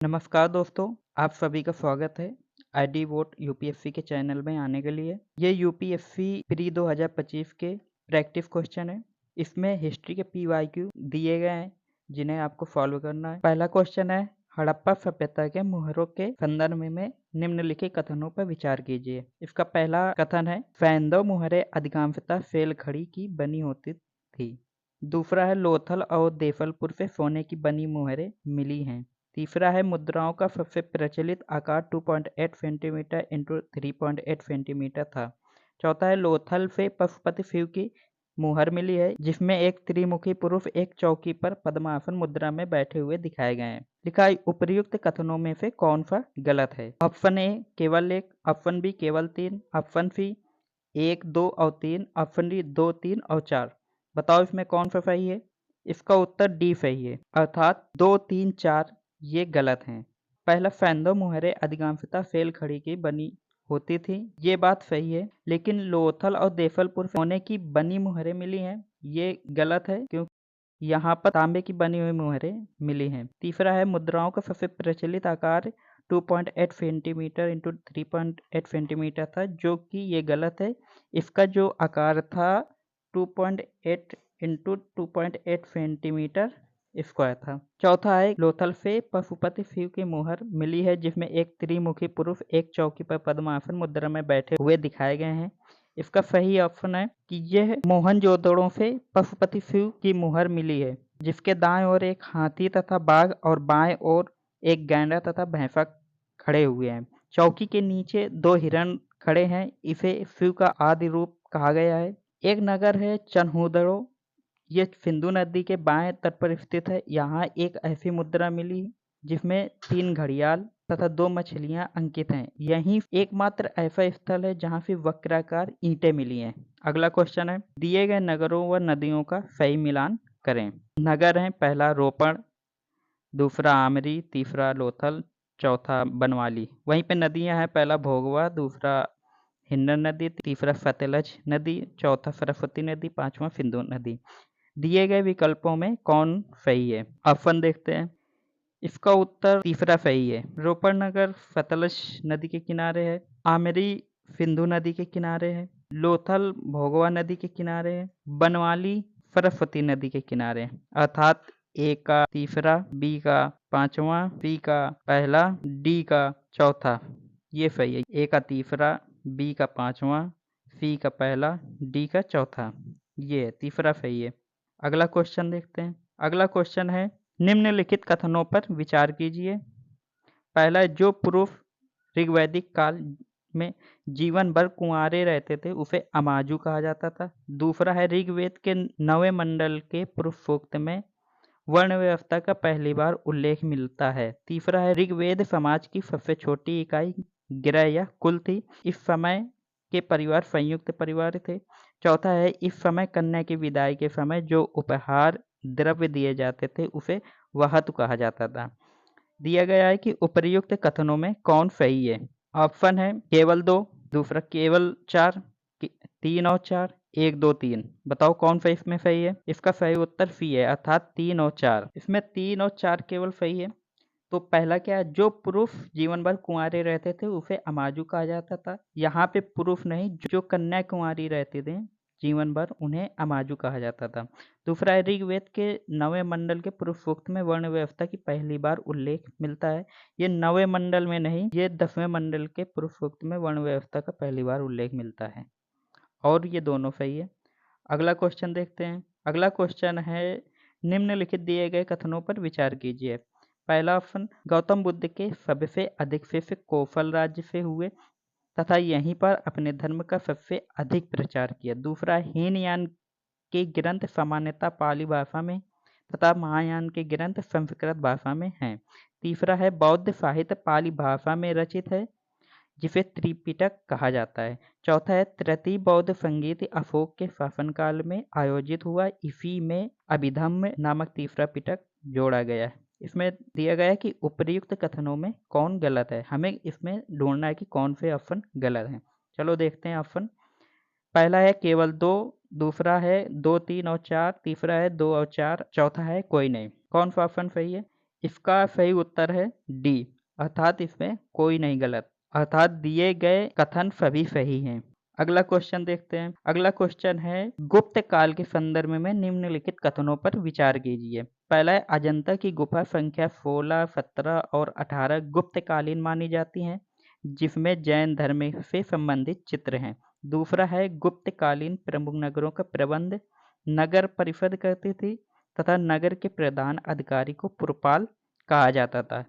नमस्कार दोस्तों, आप सभी का स्वागत है आईडी वोट यूपीएससी के चैनल में आने के लिए। ये यूपीएससी प्री 2025 के प्रैक्टिस क्वेश्चन है। इसमें हिस्ट्री के पीवाईक्यू दिए गए हैं जिन्हें आपको सॉल्व करना है। पहला क्वेश्चन है, हड़प्पा सभ्यता के मुहरों के संदर्भ में निम्नलिखित कथनों पर विचार कीजिए। इसका पहला कथन है, सैंधव मुहरें अधिकांशतः सेल खड़ी की बनी होती थी। दूसरा है, लोथल और देफलपुर से सोने की बनी मुहरें मिली हैं। तीसरा है, मुद्राओं का सबसे प्रचलित आकार 2.8 सेंटीमीटर इंटू 3.8 सेंटीमीटर था। चौथा है, लोथल से पशुपति शिव की मुहर मिली है जिसमें एक त्रिमुखी पुरुष एक चौकी पर पद्मासन मुद्रा में बैठे हुए दिखाए गए हैं। लिखा है, उपर्युक्त कथनों में से कौन सा गलत है। ऑप्शन ए केवल 1, ऑप्शन बी केवल 3, ऑप्शन सी 1, 2 और 3, ऑप्शन डी 2, 3 और 4। बताओ इसमें कौन सा सही है। इसका उत्तर डी सही है, अर्थात 2, 3, 4 ये गलत हैं। पहला, सैंधव मुहरें अधिकांशतः सेल खड़ी की बनी होती थी, ये बात सही है, लेकिन लोथल और देफलपुर सोने की बनी मुहरें मिली हैं, ये गलत है क्योंकि यहाँ पर तांबे की बनी हुई मुहरें मिली हैं। तीसरा है, मुद्राओं का सबसे प्रचलित आकार 2.8 सेंटीमीटर इंटू 3.8 सेंटीमीटर था, जो कि ये गलत है। इसका जो आकार था 2.8 इंटू 2.8 सेंटीमीटर स्क्वायर था। चौथा है, लोथल से पशुपति शिव की मुहर मिली है जिसमें एक त्रिमुखी पुरुष एक चौकी पर पद्मासन मुद्रा में बैठे हुए दिखाए गए हैं। इसका सही ऑप्शन है कि यह मोहनजोदड़ो से पशुपति शिव की मुहर मिली है जिसके दाएं ओर एक हाथी तथा बाघ और बाएं ओर एक गैंडा तथा भैंसा खड़े हुए हैं। चौकी के नीचे 2 हिरण खड़े हैं, इसे शिव का आदि रूप कहा गया है। एक नगर है चन्हूदड़ो, ये सिंधु नदी के बाएं तट पर स्थित है। यहाँ एक ऐसी मुद्रा मिली जिसमें 3 घड़ियाल तथा 2 मछलियां अंकित हैं। यही एकमात्र ऐसा स्थल है जहाँ से वक्राकार ईंटें मिली हैं। अगला क्वेश्चन है, दिए गए नगरों व नदियों का सही मिलान करें। नगर है, पहला रोपण, दूसरा आमरी, तीसरा लोथल, चौथा बनवाली। वहीं पे नदियां हैं, पहला भोगवा, दूसरा हिंडन नदी, तीसरा सतलज नदी, चौथा सरस्वती नदी, पांचवा सिंधु नदी। दिए गए विकल्पों में कौन सही है। ऑप्शन देखते हैं। इसका उत्तर तीसरा सही है। रोपण नगर सतलज नदी के किनारे है, आमरी सिंधु नदी के किनारे है, लोथल भोगवा नदी के किनारे है, बनवाली सरस्वती नदी के किनारे है। अर्थात ए का तीसरा, बी का पांचवा, सी का पहला, डी का चौथा ये सही है। ए का तीसरा, बी का पांचवा, सी का पहला, डी का चौथा, ये तीसरा सही है। अगला क्वेश्चन देखते हैं। अगला क्वेश्चन है, निम्नलिखित कथनों पर विचार कीजिए। पहला, जो पुरुष ऋग्वैदिक काल में जीवन भर कुंवारे रहते थे उसे अमाजु कहा जाता था। दूसरा है, ऋग्वेद के 9वें मंडल के पुरुष सूक्त में वर्ण व्यवस्था का पहली बार उल्लेख मिलता है। तीसरा है, ऋग्वेद समाज की सबसे छोटी इकाई गिरह या कुल थी। इस समय के परिवार संयुक्त परिवार थे। चौथा है, इस समय कन्या की विदाई के समय जो उपहार द्रव्य दिए जाते थे उसे वहतु कहा जाता था। दिया गया है कि उपर्युक्त कथनों में कौन सही है। ऑप्शन है केवल 2, दूसरा केवल 4, 3 और 4, 1, 2, 3। बताओ कौन सा इसमें सही है। इसका सही उत्तर सी है, अर्थात 3 और 4। इसमें 3 और 4 केवल सही है। तो पहला क्या है, जो पुरुष जीवन भर कुंवारे रहते थे उसे अमाजु कहा जाता था। यहाँ पे पुरुष नहीं, जो कन्या कुंवारी रहते थे जीवन भर उन्हें अमाजु कहा जाता था। दूसरा है, ऋग्वेद के 9वें मंडल के पुरुष सूक्त में वर्ण व्यवस्था की पहली बार उल्लेख मिलता है। ये 9वें मंडल में नहीं, ये 10वें मंडल के पुरुष सूक्त में वर्ण व्यवस्था का पहली बार उल्लेख मिलता है, और ये दोनों सही है। अगला क्वेश्चन देखते हैं। अगला क्वेश्चन है, निम्नलिखित दिए गए कथनों पर विचार कीजिए। पहला ऑप्शन, गौतम बुद्ध के सबसे अधिक शिष्य कौशल राज्य से हुए तथा यहीं पर अपने धर्म का सबसे अधिक प्रचार किया। दूसरा, हीनयान के ग्रंथ सामान्यतः पाली भाषा में तथा महायान के ग्रंथ संस्कृत भाषा में हैं। तीसरा है, बौद्ध साहित्य पाली भाषा में रचित है जिसे त्रिपिटक कहा जाता है। चौथा है, तृतीय बौद्ध संगीत अशोक के शासनकाल में आयोजित हुआ, इसी में अभिधम्म नामक तीसरा पिटक जोड़ा गया है। इसमें दिया गया है कि उपर्युक्त कथनों में कौन गलत है। हमें इसमें ढूंढना है कि कौन से ऑप्शन गलत हैं। चलो देखते हैं ऑप्शन। पहला है केवल 2, दूसरा है 2, 3 और 4, तीसरा है 2 और 4, चौथा है कोई नहीं। कौन सा ऑप्शन सही है। इसका सही उत्तर है डी, अर्थात इसमें कोई नहीं गलत, अर्थात दिए गए कथन सभी सही हैं। अगला क्वेश्चन देखते हैं। अगला क्वेश्चन है गुप्त काल के संदर्भ में निम्नलिखित कथनों पर विचार कीजिए। पहला है अजंता की गुफा संख्या 16, 17 और 18 गुप्तकालीन मानी जाती हैं, जिसमें जैन धर्म से संबंधित चित्र हैं। दूसरा है गुप्तकालीन प्रमुख नगरों का प्रबंध नगर परिषद करती थी तथा नगर के प्रधान अधिकारी को पुरपाल कहा जाता था।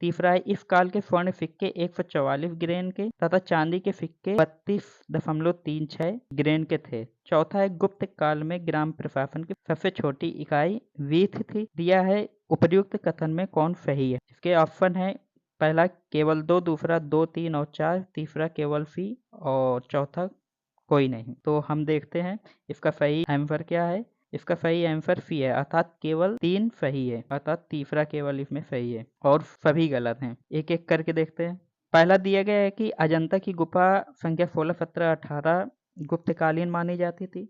तीसरा है इस काल के स्वर्ण सिक्के 144 ग्रेन के तथा चांदी के सिक्के 32.36 ग्रेन के थे। चौथा है गुप्त काल में ग्राम प्रशासन की सबसे छोटी इकाई वीथ थी। दिया है उपर्युक्त कथन में कौन सही है। इसके ऑप्शन है पहला केवल 2, दूसरा 2, 3 और 4, तीसरा केवल सी और चौथा कोई नहीं। तो हम देखते हैं इसका सही आंसर क्या है। इसका सही आंसर सी है, अर्थात केवल 3 सही है, अर्थात तीसरा केवल इसमें सही है और सभी गलत हैं। एक एक करके देखते हैं। पहला दिया गया है कि अजंता की गुफा संख्या 16, 17, 18 गुप्तकालीन मानी जाती थी,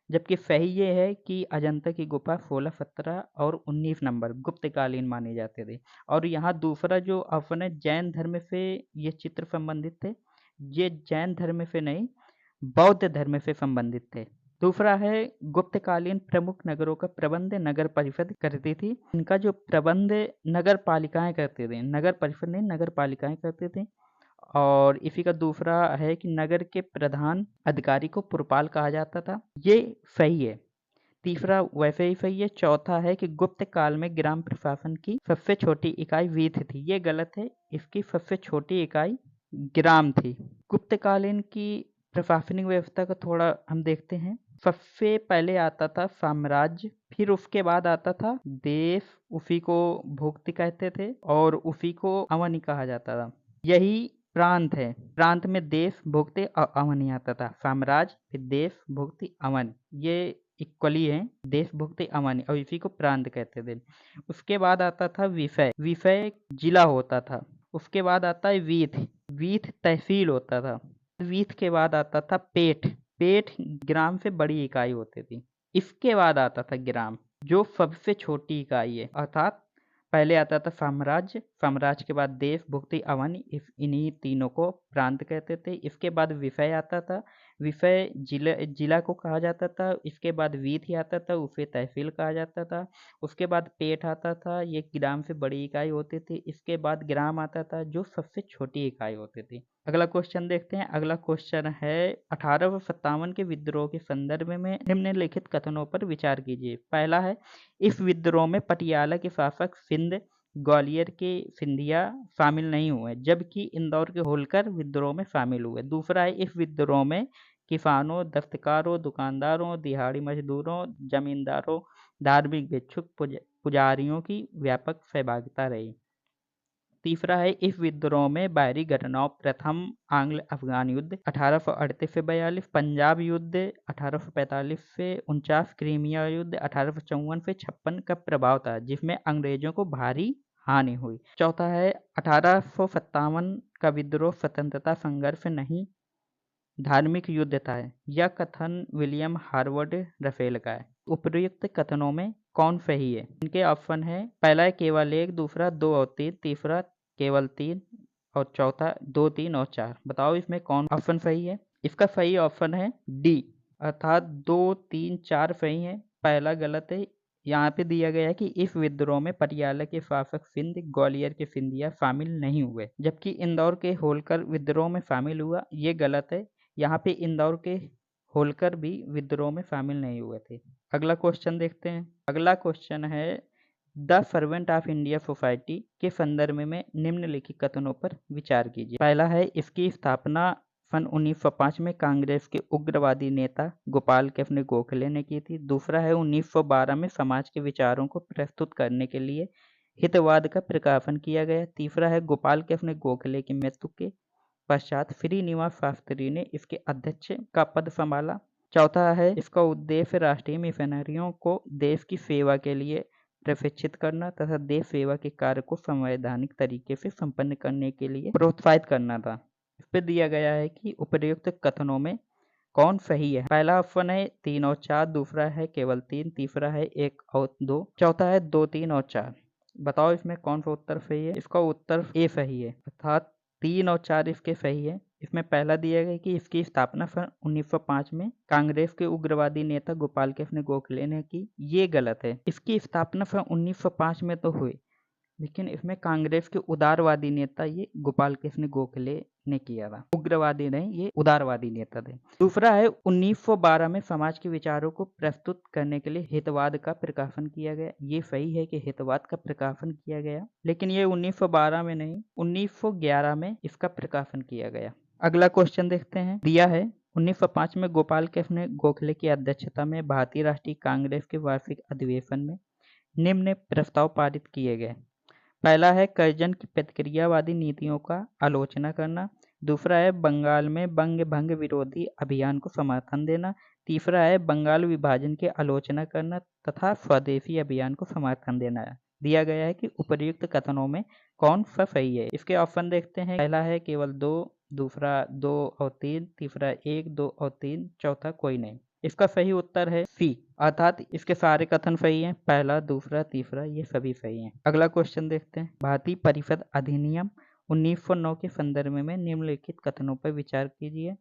जबकि सही ये है कि अजंता की गुफा 16, 17 और 19 नंबर गुप्तकालीन माने जाते थे। और यहाँ दूसरा जो ऑप्शन है जैन धर्म से ये चित्र संबंधित थे, ये जैन धर्म से नहीं बौद्ध धर्म से संबंधित थे। दूसरा है गुप्तकालीन प्रमुख नगरों का प्रबंध नगर परिषद करती थी। इनका जो प्रबंध नगर पालिकाएं करते थे, नगर परिषद नहीं नगर पालिकाएं करते थे। और इसी का दूसरा है कि नगर के प्रधान अधिकारी को पुरपाल कहा जाता था, ये सही है। तीसरा वैसे ही सही है। चौथा है कि गुप्त काल में ग्राम प्रशासन की सबसे छोटी इकाई वीथ थी, ये गलत है। इसकी सबसे छोटी इकाई ग्राम थी। गुप्तकालीन की प्रशासनिक व्यवस्था को थोड़ा हम देखते हैं। सबसे पहले आता था साम्राज्य, फिर उसके बाद आता था देश, उसी को भुक्ति कहते थे और उसी को अवनी कहा जाता था। यही प्रांत है, प्रांत में देश भुक्ति और अवनी आता था। साम्राज्य फिर देश भुक्ति अवन, ये इक्वली है, देश भुक्ति अवनी, और इसी को प्रांत कहते थे। उसके बाद आता था विषय, विषय जिला होता था। उसके बाद आता है वीथ, वीथ तहसील होता था। वीथ के बाद आता था पेठ, पेठ ग्राम से बड़ी इकाई होती थी। इसके बाद आता था ग्राम, जो सबसे छोटी इकाई है, अर्थात पहले आता था साम्राज्य, साम्राज्य के बाद देश भुक्ति अवन, इन्हीं तीनों को प्रांत कहते थे। इसके बाद विषय आता था, विषय जिला को कहा जाता था। इसके बाद वीथ आता था, उसे तहसील कहा जाता था। उसके बाद पेठ आता था, ये ग्राम से बड़ी इकाई होती थी। इसके बाद ग्राम आता था, जो सबसे छोटी इकाई होती थी। अगला क्वेश्चन देखते हैं। अगला क्वेश्चन है 1857 के विद्रोह के संदर्भ में निम्नलिखित कथनों पर विचार कीजिए। पहला है इस विद्रोह में पटियाला के शासक सिंध, ग्वालियर के सिंधिया शामिल नहीं हुए, जबकि इंदौर के होलकर विद्रोह में शामिल हुए। दूसरा है इस विद्रोह में किसानों, दस्तकारों, दुकानदारों, दिहाड़ी मजदूरों, जमींदारों, धार्मिक भिक्षुक, पुजारियों की व्यापक सहभागिता रही। तीसरा है इस विद्रोह में बाहरी घटनाओं, प्रथम आंग्ल अफगान युद्ध 1838 से 42, पंजाब युद्ध 1845 से 49, क्रीमिया युद्ध 1854 से 56 का प्रभाव था, जिसमें अंग्रेजों को भारी हानि हुई। चौथा है 1857 का विद्रोह स्वतंत्रता संघर्ष नहीं धार्मिक युद्ध था। यह कथन विलियम हार्वर्ड रफेल का है। उपर्युक्त कथनों में कौन सही है। इनके ऑप्शन है पहला है केवल 1, दूसरा 2 और 3, तीसरा केवल 3 और चौथा 2, 3 और 4। बताओ इसमें कौन ऑप्शन सही है। इसका सही ऑप्शन है डी, अर्थात 2, 3, 4 सही है, पहला गलत है। यहाँ पे दिया गया है कि इस विद्रोह में पटियाला के शासक सिंध, ग्वालियर के सिंधिया शामिल नहीं हुए, जबकि इंदौर के होलकर विद्रोह में शामिल हुआ, ये गलत है। यहाँ पे इंदौर के होलकर भी विद्रोह में शामिल नहीं हुए थे। अगला क्वेश्चन देखते हैं। अगला क्वेश्चन है the servant of India society के संदर्भ में निम्नलिखित कथनों पर विचार कीजिए। पहला है इसकी स्थापना सन 1905 में कांग्रेस के उग्रवादी नेता गोपाल कृष्ण गोखले ने की थी। दूसरा है 1912 में समाज के विचारों को प्रस्तुत करने के लिए हितवाद का प्रकाशन किया गया। तीसरा है गोपाल कृष्ण गोखले की मृत्यु के पश्चात श्रीनिवास शास्त्री ने इसके अध्यक्ष का पद संभाला। चौथा है इसका उद्देश्य राष्ट्रीय मिशनरियों को देश की सेवा के लिए प्रशिक्षित करना तथा देश सेवा के कार्य को संवैधानिक तरीके से संपन्न करने के लिए प्रोत्साहित करना था। इस पे दिया गया है कि उपर्युक्त कथनों में कौन सही है। पहला ऑप्शन है 3 और 4, दूसरा है केवल 3, तीसरा है 1 और 2, चौथा है 2, 3 और 4। बताओ इसमें कौन सा उत्तर सही है। इसका उत्तर ए सही है, अर्थात 3 और 4 इसके सही है। इसमें पहला दिया गया कि इसकी स्थापना सन 1905 में कांग्रेस के उग्रवादी नेता गोपाल कृष्ण गोखले ने की। ये गलत है। इसकी स्थापना सन 1905 में तो हुई, लेकिन इसमें कांग्रेस के उदारवादी नेता ये गोपाल कृष्ण गोखले ने किया था। उग्रवादी नहीं, ये उदारवादी नेता थे। दूसरा है 1912 में समाज के विचारों को प्रस्तुत करने के लिए हितवाद का प्रकाशन किया गया। ये सही है कि हितवाद का प्रकाशन किया गया, लेकिन ये 1912 में नहीं, 1911 में इसका प्रकाशन किया गया। अगला क्वेश्चन देखते हैं। दिया है 1905 में गोपाल कृष्ण गोखले की अध्यक्षता में भारतीय राष्ट्रीय कांग्रेस के वार्षिक अधिवेशन में निम्न प्रस्ताव पारित किए गए। पहला है कर्जन की प्रतिक्रियावादी नीतियों का आलोचना करना। दूसरा है बंगाल में बंग भंग विरोधी अभियान को समर्थन देना। तीसरा है बंगाल विभाजन की आलोचना करना तथा स्वदेशी अभियान को समर्थन देना। दिया गया है कि उपर्युक्त कथनों में कौन सा सही है। इसके ऑप्शन देखते हैं। पहला है केवल 2, दूसरा 2 और 3, तीसरा 1, 2 और 3, चौथा कोई नहीं। इसका सही उत्तर है सी, अर्थात इसके सारे कथन सही हैं। पहला, दूसरा, तीसरा ये सभी सही हैं। अगला क्वेश्चन देखते हैं। भारतीय परिषद अधिनियम 1909 के संदर्भ में निम्नलिखित कथनों पर विचार कीजिए।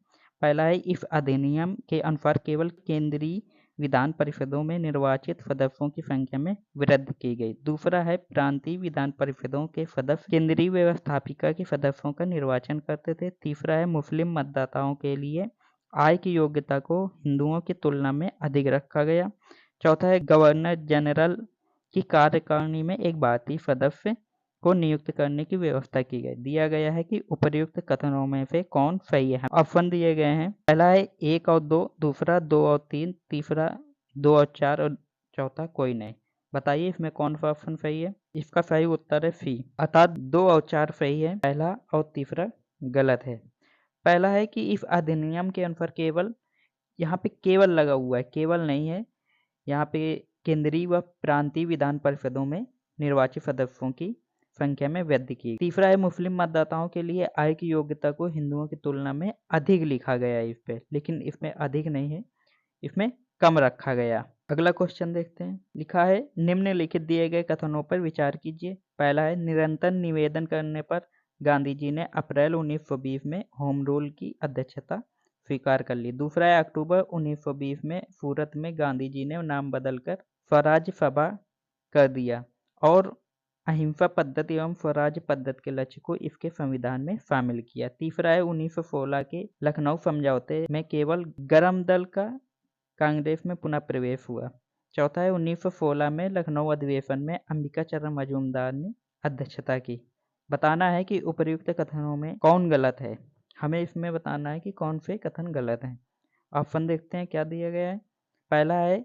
पहला है इस अधिनियम के अनुसार केवल केंद्रीय विधान परिषदों में निर्वाचित सदस्यों की संख्या में वृद्धि की गई। दूसरा है प्रांतीय विधान परिषदों के सदस्य केंद्रीय व्यवस्थापिका के सदस्यों का निर्वाचन करते थे। तीसरा है मुस्लिम मतदाताओं के लिए आय की योग्यता को हिंदुओं की तुलना में अधिक रखा गया। चौथा है गवर्नर जनरल की कार्यकारिणी में एक भारतीय सदस्य को नियुक्त करने की व्यवस्था की गई। दिया गया है कि उपर्युक्त कथनों में से कौन सही है। ऑप्शन दिए गए हैं। पहला है 1 और 2, दूसरा 2 और 3, तीसरा 2 और 4 और चौथा कोई नहीं। बताइए इसमें कौन सा ऑप्शन सही है। इसका सही उत्तर है सी, अर्थात 2 और 4 सही है, पहला और तीसरा गलत है। पहला है कि इस अधिनियम के अनुसार केवल, यहाँ पे केवल लगा हुआ है, केवल नहीं है, यहाँ पे केंद्रीय व प्रांतीय विधान परिषदों में निर्वाचित सदस्यों की संख्या में वृद्धि की। तीसरा है मुस्लिम मतदाताओं के लिए आय की योग्यता को हिंदुओं की तुलना में अधिक लिखा गया है इस पे, लेकिन इसमें अधिक नहीं है, इसमें कम रखा गया। अगला क्वेश्चन देखते हैं। लिखा है निम्नलिखित दिए गए कथनों पर विचार कीजिए। पहला है निरंतर निवेदन करने पर गांधी जी ने अप्रैल 1920 में होम रूल की अध्यक्षता स्वीकार कर ली। दूसरा है अक्टूबर 1920 में सूरत में गांधी जी ने नाम बदलकर स्वराज सभा कर दिया और अहिंसा पद्धति एवं स्वराज पद्धति के लक्ष्य को इसके संविधान में शामिल किया। तीसरा है 1916 के लखनऊ समझौते में केवल गरम दल का कांग्रेस में पुनः प्रवेश हुआ। चौथा है 1916 में लखनऊ अधिवेशन में अंबिका चरण मजूमदार ने अध्यक्षता की। बताना है कि उपर्युक्त कथनों में कौन गलत है। हमें इसमें बताना है कि कौन से कथन गलत हैं। ऑप्शन देखते हैं क्या दिया गया है। पहला है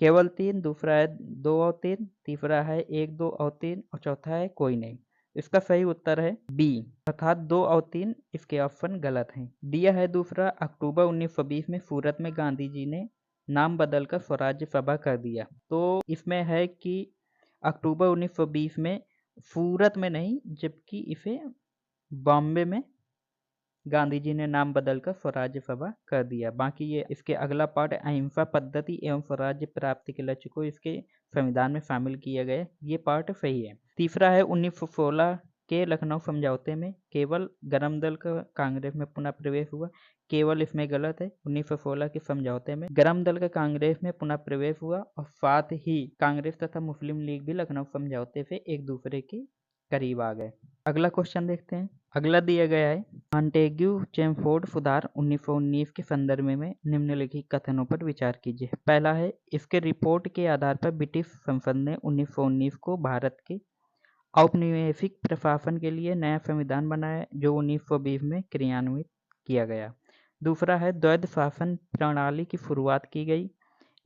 केवल 3, दूसरा है 2 और 3, तीसरा है 1, 2 और 3 और चौथा है कोई नहीं। इसका सही उत्तर है बी, अर्थात 2 और 3 इसके ऑप्शन गलत हैं। दिया है दूसरा अक्टूबर 1920 में सूरत में गांधी जी ने नाम बदलकर स्वराज्य सभा कर दिया। तो इसमें है कि अक्टूबर 1920 में सूरत में नहीं, जबकि इसे बॉम्बे में गांधी जी ने नाम बदलकर स्वराज्य सभा कर दिया। बाकी ये इसके अगला पार्ट अहिंसा पद्धति एवं स्वराज्य प्राप्ति के लक्ष्य को इसके संविधान में शामिल किया गया, ये पार्ट सही है। तीसरा है 1916 के लखनऊ समझौते में केवल गरम दल का कांग्रेस में पुनः प्रवेश हुआ, केवल इसमें गलत है। 1916 के समझौते में गरम दल का कांग्रेस में पुनः प्रवेश हुआ और साथ ही कांग्रेस तथा मुस्लिम लीग भी लखनऊ समझौते से एक दूसरे के करीब आ गए। अगला क्वेश्चन देखते हैं। अगला दिया गया है मॉन्टेग्यू चेमफोर्ड सुधार 1919 के संदर्भ में निम्नलिखित कथनों पर विचार कीजिए। पहला है इसके रिपोर्ट के आधार पर ब्रिटिश संसद ने 1919 को भारत के औपनिवेशिक प्रशासन के लिए नया संविधान बनाया जो 1920 में क्रियान्वित किया गया। दूसरा है द्वैध शासन प्रणाली की शुरुआत की गई।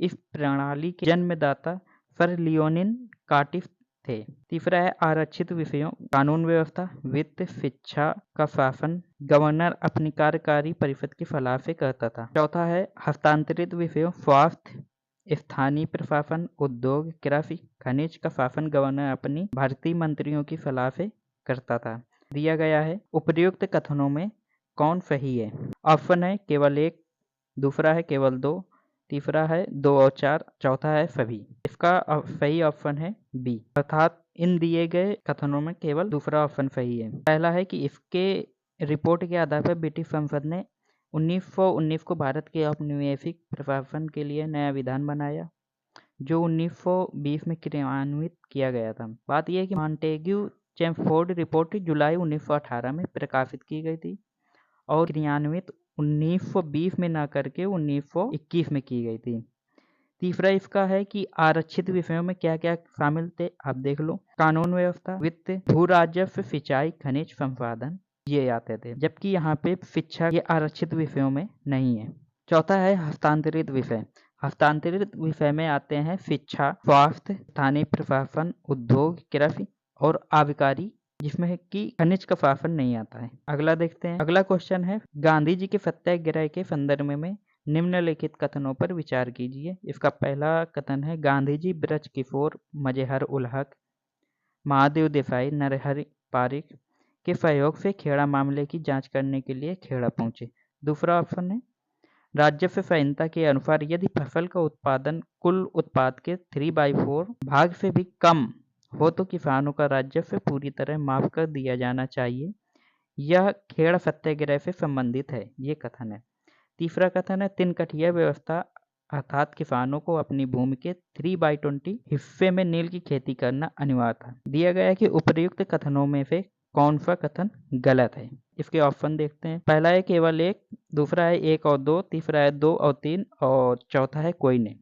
इस प्रणाली के जन्मदाता सर लियोनिन कार्टिफ थे। तीसरा है आरक्षित विषयों कानून व्यवस्था, वित्त, शिक्षा का शासन गवर्नर अपनी कार्यकारी परिषद की सलाह से करता था। चौथा है हस्तांतरित विषयों स्वास्थ्य, स्थानीय प्रशासन, उद्योग, कृषि, खनिज का शासन गवर्नर अपनी भारतीय मंत्रियों की सलाह से करता था। दिया गया है उपर्युक्त कथनों में कौन सही है। ऑप्शन है केवल 1, दूसरा है केवल 2, तीसरा है 2 और 4, चौथा है सभी। इसका सही ऑप्शन है बी, अर्थात इन दिए गए कथनों में केवल दूसरा ऑप्शन सही है। पहला है कि इसके रिपोर्ट के आधार पर ब्रिटिश संसद ने 1919 को भारत के औपनिवेशिक प्रशासन के लिए नया विधान बनाया, जो 1920 में क्रियान्वित किया गया था। बात यह है कि मॉन्टेग्यू चेम्सफोर्ड रिपोर्ट जुलाई 1918 में प्रकाशित की गई थी और क्रियान्वित 1920 में न करके 1921 में की गई थी। तीसरा इसका है कि आरक्षित विषयों में क्या क्या शामिल थे, आप देख लो। कानून व्यवस्था, वित्त, भू राजस्व, सिंचाई, खनिज संसाधन, ये आते थे, जबकि यहाँ पे शिक्षा ये आरक्षित विषयों में नहीं है। चौथा है हस्तांतरित विषय। हस्तांतरित विषय में आते हैं शिक्षा, स्वास्थ्य, स्थानीय प्रशासन, उद्योग, कृषि और आबकारी, जिसमें कि खनिज का शासन नहीं आता है। अगला देखते हैं। अगला क्वेश्चन है, गांधी जी के सत्याग्रह के संदर्भ में निम्नलिखित कथनों पर विचार कीजिए। इसका पहला कथन है, गांधी जी ब्रज किशोर, मजहर उल हक, महादेव देसाई, नरहरि पारिक के सहयोग से खेड़ा मामले की जांच करने के लिए खेड़ा पहुंचे। दूसरा ऑप्शन है, राजस्व संहिता के अनुसार यदि फसल का उत्पादन कुल उत्पाद के 3/4 भाग से भी कम हो तो किसानों का राजस्व पूरी तरह माफ कर दिया जाना चाहिए। यह खेड़ा सत्याग्रह से संबंधित है, ये कथन है। तीसरा कथन है, तिनकठिया व्यवस्था अर्थात किसानों को अपनी भूमि के 3/20 हिस्से में नील की खेती करना अनिवार्य था। दिया गया है कि उपर्युक्त कथनों में से कौन सा कथन गलत है। इसके ऑप्शन देखते हैं। पहला है केवल एक, दूसरा है 1 और 2, तीसरा है 2 और 3 और चौथा है कोई नहीं।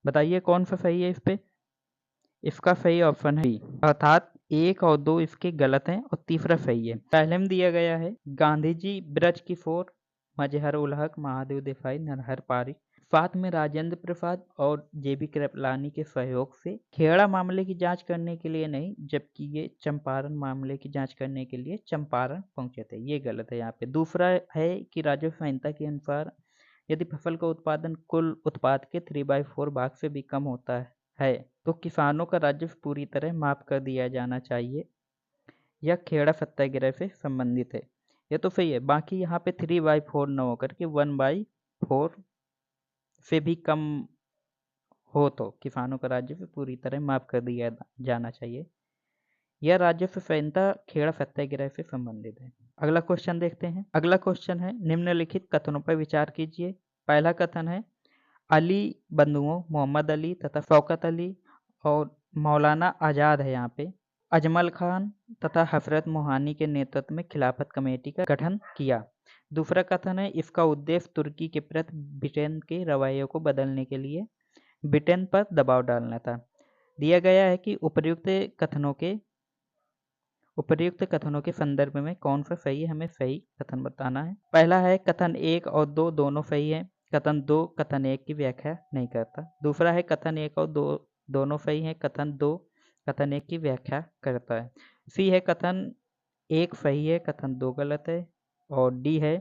बताइए कौन सा सही है इस पे। इसका सही ऑप्शन है बी, अर्थात 1 और 2 इसके गलत हैं और तीसरा सही है। पहले में दिया गया है, गांधी जी ब्रज किशोर, मजहर उल हक, महादेव देसाई, नरहर पारिक, साथ में राजेंद्र प्रसाद और जेबी कृपलानी के सहयोग से खेड़ा मामले की जांच करने के लिए नहीं, जबकि ये चंपारण मामले की जांच करने के लिए चंपारण पहुंचे थे। ये गलत है यहाँ पे। दूसरा है कि राजस्व संहिता के अनुसार यदि फसल का उत्पादन कुल उत्पाद के 3/4 भाग से भी कम होता है तो किसानों का राजस्व पूरी तरह माफ कर दिया जाना चाहिए। यह खेड़ा सत्याग्रह से संबंधित है। ये तो सही है। बाकी यहाँ पे 3/4 न होकर के 1/4 से भी कम हो तो किसानों का राजस्व पूरी तरह माफ कर दिया जाना चाहिए। यह राजस्व संहिता खेड़ा सत्याग्रह से संबंधित है। अगला क्वेश्चन देखते हैं। अगला क्वेश्चन है, निम्नलिखित कथनों पर विचार कीजिए। पहला कथन है, अली बंधुओं मोहम्मद अली तथा शौकत अली और मौलाना आज़ाद है यहाँ पे, अजमल खान तथा हफरत मोहानी के नेतृत्व में खिलाफत कमेटी का गठन किया। दूसरा कथन है, इसका उद्देश्य तुर्की के प्रति ब्रिटेन के रवैये को बदलने के लिए ब्रिटेन पर दबाव डालना था। दिया गया है कि उपर्युक्त कथनों के संदर्भ में कौन सा सही है, हमें सही कथन बताना है। पहला है, कथन 1 और 2 दोनों सही है। कथन 2 कथन 1 की व्याख्या नहीं करता। दूसरा है, कथन 1 और 2 दोनों सही है, कथन 2 कथन 1 की व्याख्या करता है। सी है, कथन 1 सही है, कथन 2 गलत है। और डी है,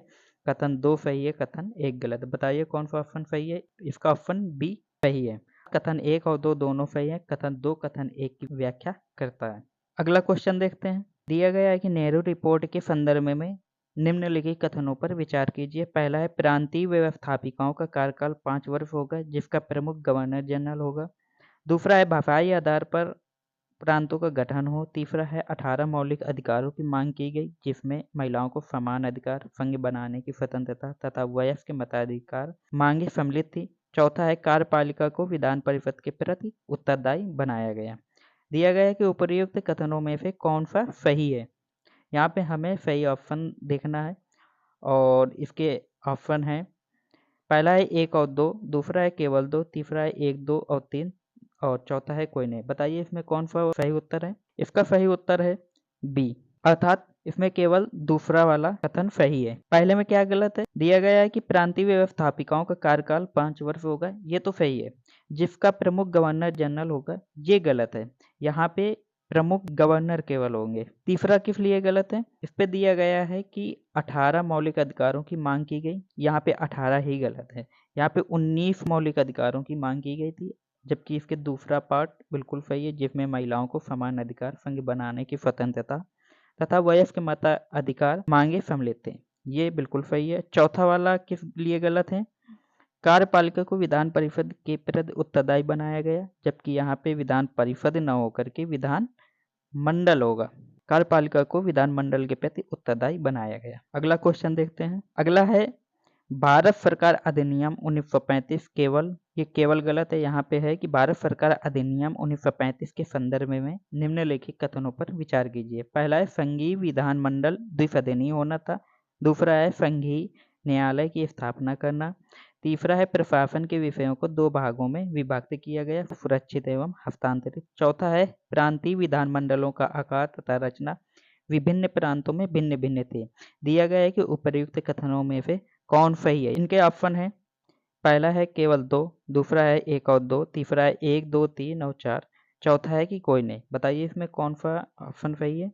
कथन 2 सही है, कथन 1 गलत है। बताइए कौन सा ऑप्शन सही है। इसका ऑप्शन बी सही है। कथन 1 और 2 दोनों सही है, कथन 2 कथन 1 की व्याख्या करता है। अगला क्वेश्चन देखते हैं। दिया गया है कि नेहरू रिपोर्ट के संदर्भ में निम्नलिखित कथनों पर विचार कीजिए। पहला है, प्रांतीय व्यवस्थापिकाओं का कार्यकाल 5 वर्ष होगा, जिसका प्रमुख गवर्नर जनरल होगा। दूसरा है, भाषाई आधार पर प्रांतों का गठन हो। तीसरा है, 18 मौलिक अधिकारों की मांग की गई, जिसमें महिलाओं को समान अधिकार, संघ बनाने की स्वतंत्रता तथा वयस्क मताधिकार मांगे सम्मिलित थी। चौथा है, कार्यपालिका को विधान परिषद के प्रति उत्तरदायी बनाया गया। दिया गया है कि उपर्युक्त कथनों में से कौन सा सही है। यहाँ पे हमें सही ऑप्शन देखना है और इसके ऑप्शन है, पहला है 1 और 2, दूसरा है केवल 2, तीसरा है 1, 2 और 3 और चौथा है कोई नहीं। बताइए इसमें कौन सा सही उत्तर है। इसका सही उत्तर है बी, अर्थात इसमें केवल दूसरा वाला कथन सही है। पहले में क्या गलत है। दिया गया है कि प्रांतीय व्यवस्थापिकाओं का कार्यकाल 5 वर्ष होगा, ये तो सही है। जिसका प्रमुख गवर्नर जनरल होगा, ये गलत है। यहाँ पे प्रमुख गवर्नर केवल होंगे। तीसरा किस लिए गलत है। इस पे दिया गया है कि 18 मौलिक अधिकारों की मांग की गई, यहाँ पे 18 ही गलत है। यहाँ पे 19 मौलिक अधिकारों की मांग की गई थी, जबकि इसके दूसरा पार्ट बिल्कुल सही है, जिसमें महिलाओं को समान अधिकार, संघ बनाने की स्वतंत्रता तथा वयस्क मताधिकार मांगे सम्मिलित थे। ये बिल्कुल सही है। चौथा वाला किस लिए गलत है। कार्यपालिका को विधान परिषद के प्रति उत्तरदायी बनाया गया, जबकि यहाँ पे विधान परिषद न होकर के विधान मंडल होगा। कार्यपालिका को विधान मंडल के प्रति उत्तरदायी बनाया गया। अगला क्वेश्चन देखते हैं। अगला है भारत सरकार अधिनियम 1935 केवल गलत है। यहाँ पे है कि भारत सरकार अधिनियम 1935 के संदर्भ में निम्नलिखित कथनों पर विचार कीजिए। पहला है संघीय विधान मंडल द्विसदनीय होना था। दूसरा है संघीय न्यायालय की स्थापना करना। तीसरा है प्रशासन के विषयों को 2 भागों में विभक्त किया गया, सुरक्षित एवं हस्तांतरित। चौथा है प्रांतीय विधान मंडलों का आकार तथा रचना विभिन्न प्रांतों में भिन्न भिन्न थे। दिया गया है कि उपर्युक्त कथनों में से कौन सही है। इनके ऑप्शन है, पहला है केवल 2, दूसरा है 1 और 2, तीसरा है 1, 2, 3 और 4, चौथा है कि कोई नहीं। बताइए इसमें कौन सा ऑप्शन सही है।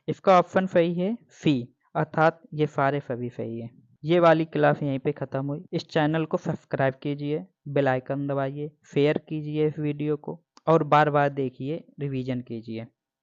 इसका ऑप्शन सही है सी, अर्थात ये सारे सभी सही है। ये वाली क्लास यहीं पे ख़त्म हुई। इस चैनल को सब्सक्राइब कीजिए, बेल आइकन दबाइए, शेयर कीजिए इस वीडियो को और बार बार देखिए, रिवीजन कीजिए।